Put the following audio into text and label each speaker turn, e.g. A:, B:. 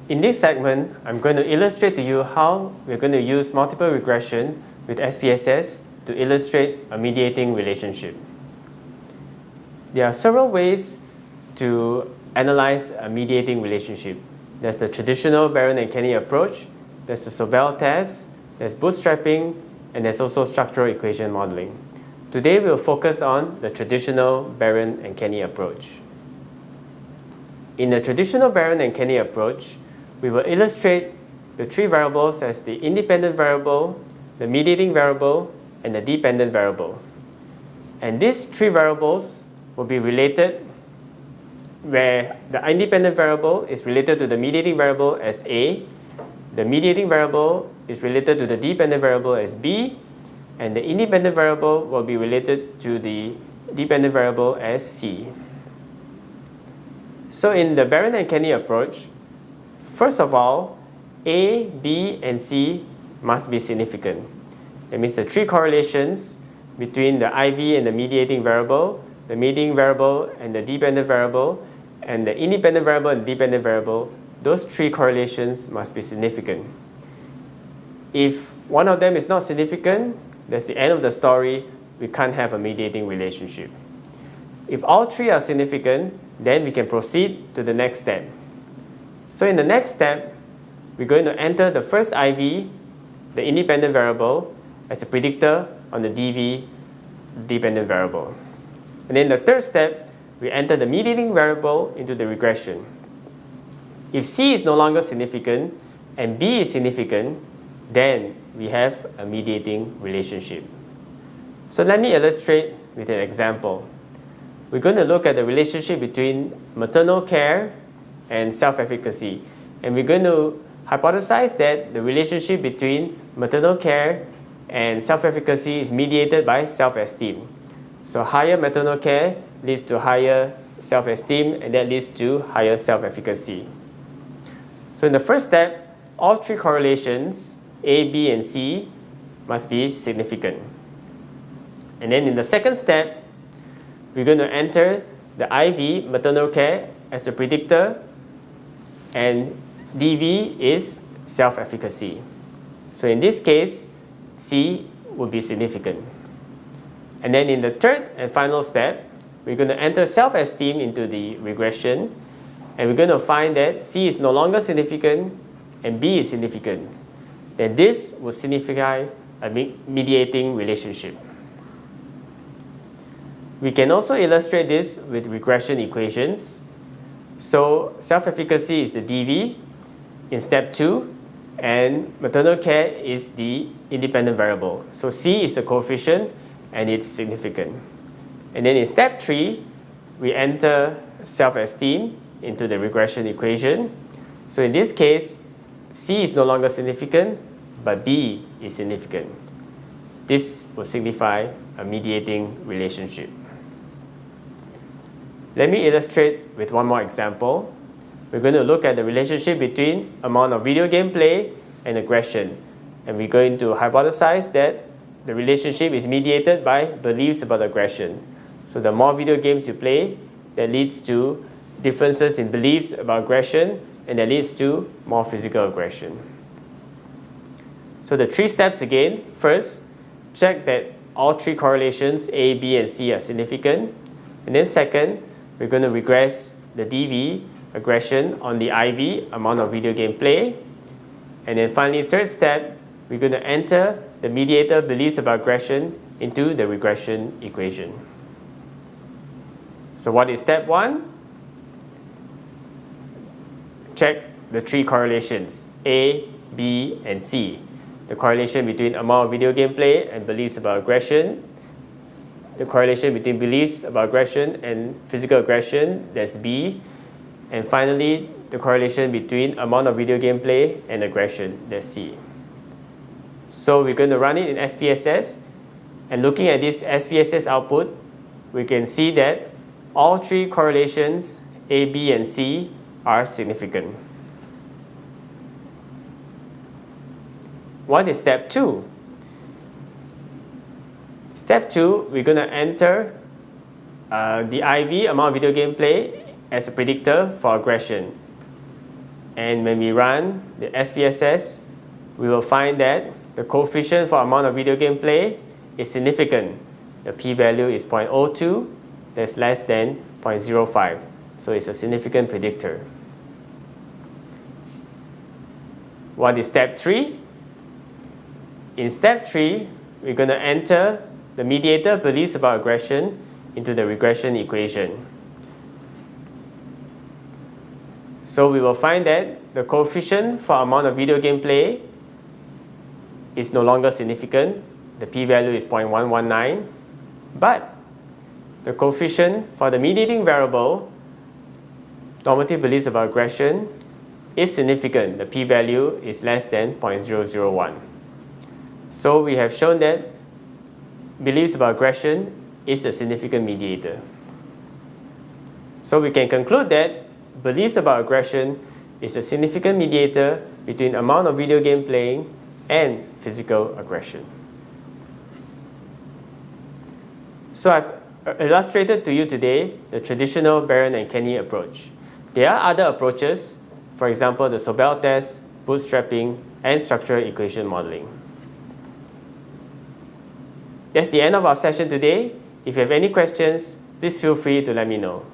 A: In this segment, I'm going to illustrate to you how we're going to use multiple regression with SPSS to illustrate a mediating relationship. There are several ways to analyze a mediating relationship. There's the traditional Barron and Kenny approach, there's the Sobel test, there's bootstrapping, and there's also structural equation modeling. Today we'll focus on the traditional Barron and Kenny approach. In the traditional Barron and Kenny approach, we will illustrate the three variables as the independent variable, the mediating variable, and the dependent variable. And these three variables will be related where the independent variable is related to the mediating variable as A, the mediating variable is related to the dependent variable as B, and the independent variable will be related to the dependent variable as C. So in the Barron and Kenny approach, first of all, A, B, and C must be significant. That means the three correlations between the IV and the mediating variable, the mediating variable and the dependent variable, and the independent variable and dependent variable, those three correlations must be significant. If one of them is not significant, that's the end of the story. We can't have a mediating relationship. If all three are significant, then we can proceed to the next step. So in the next step, we're going to enter the first IV, the independent variable, as a predictor on the DV dependent variable. And then the third step, we enter the mediating variable into the regression. If C is no longer significant and B is significant, then we have a mediating relationship. So let me illustrate with an example. We're going to look at the relationship between maternal care and self-efficacy. And we're going to hypothesize that the relationship between maternal care and self-efficacy is mediated by self-esteem. So higher maternal care leads to higher self-esteem, and that leads to higher self-efficacy. So in the first step, all three correlations, A, B, and C, must be significant. And then in the second step, we're going to enter the IV, maternal care, as a predictor, and DV is self-efficacy. So in this case, C would be significant. And then in the third and final step, we're going to enter self-esteem into the regression, and we're going to find that C is no longer significant and B is significant. Then this will signify a mediating relationship. We can also illustrate this with regression equations. So self-efficacy is the DV in step 2, and maternal care is the independent variable. So C is the coefficient and it's significant. And then in step 3, we enter self-esteem into the regression equation. So in this case, C is no longer significant, but B is significant. This will signify a mediating relationship. Let me illustrate with one more example. We're going to look at the relationship between amount of video game play and aggression. And we're going to hypothesize that the relationship is mediated by beliefs about aggression. So the more video games you play, that leads to differences in beliefs about aggression, and that leads to more physical aggression. So the three steps again. First, check that all three correlations, A, B, and C, are significant. And then second, we're going to regress the DV, aggression, on the IV, amount of video game play. And then finally, third step, we're going to enter the mediator beliefs about aggression into the regression equation. So what is step 1? Check the three correlations, A, B, and C. The correlation between amount of video game play and beliefs about aggression. The correlation between beliefs about aggression and physical aggression, that's B. And finally, the correlation between amount of video game play and aggression, that's C. So we're going to run it in SPSS, and looking at this SPSS output, we can see that all three correlations, A, B, and C, are significant. What is step 2? Step 2, we're going to enter the IV, amount of video game play, as a predictor for aggression. And when we run the SPSS, we will find that the coefficient for amount of video game play is significant. The p-value is 0.02, that's less than 0.05. So it's a significant predictor. What is step 3? In step 3, we're going to enter the mediator beliefs about aggression into the regression equation. So we will find that the coefficient for amount of video game play is no longer significant. The p-value is 0.119. But the coefficient for the mediating variable, normative beliefs about aggression, is significant. The p-value is less than 0.001. So we have shown that beliefs about aggression is a significant mediator. So we can conclude that beliefs about aggression is a significant mediator between amount of video game playing and physical aggression. So I've illustrated to you today the traditional Barron and Kenny approach. There are other approaches, for example, the Sobel test, bootstrapping, and structural equation modeling. That's the end of our session today. If you have any questions, please feel free to let me know.